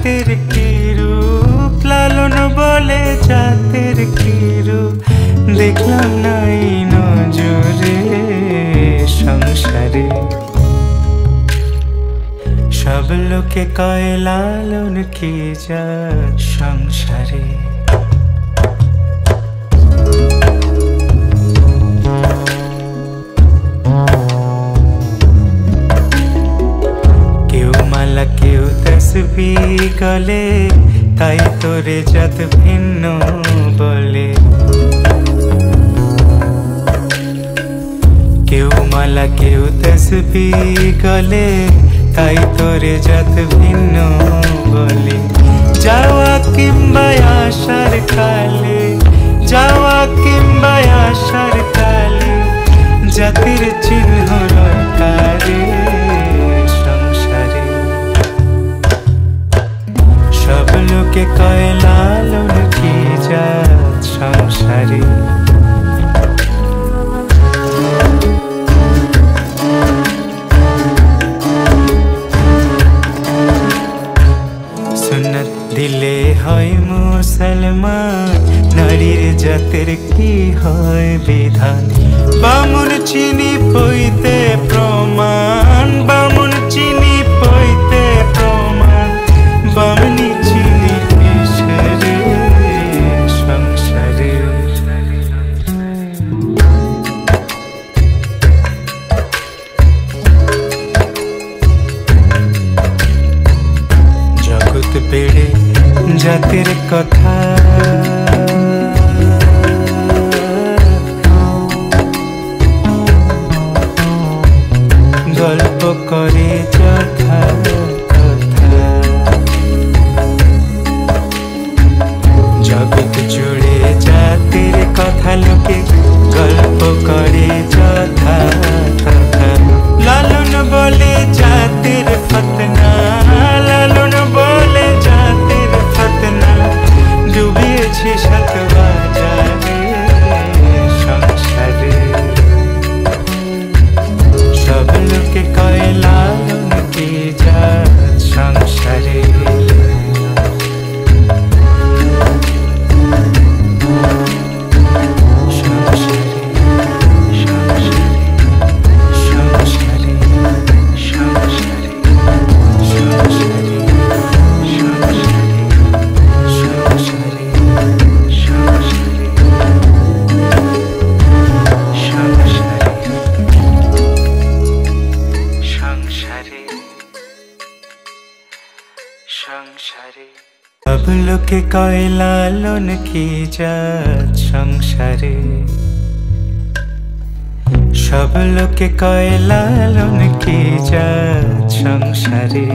জাতের কি রূপ, লালন বলে জাতের কি রূপ, দেখলাম না এই নজরে সংসারে। সব লোকে কয় লালন কি জাত সংসারে। কেউ মালা কেউ তসবিহ গলে, তাই তোরে জাত ভিন্ন বলে। কেউ মালা কেউ তসবিহ গলে, তাই তোরে জাত ভিন্ন বলে। যাওয়া কিংবা আসার কালে, যাওয়া কিংবা আসার কালে, জাতির চিহ্ন রকারে সংসারে। সব লোকে কয় লালন কি জাত সংসারে। সুন্নত দিলে হয় মুসলমান, নারীর জাতের কি হয় বিধান। বামুন চিনি পইতে প্রমাণ, বামুন চিনি পইতে প্রমাণ, বামনি চিনি কিসেরে সংসারে। জগৎ বেড়ে জাতের কথা, গল্প করে যথা কথা। জগৎ জুড়ে জাতের কথা লোকে গল্প করে যথা কথা। লালন বলে জাতের ফতনা, লালন বলে জাতের ফতনা, ডুবিয়েছে সাতবাজারে সংসারে। সব লোকে কয় লালন কি জাত সংসারে। সব লোকে কয় লালন কি জাত সংসারে। সব লোকে কয় লালন কি জাত সংসারে।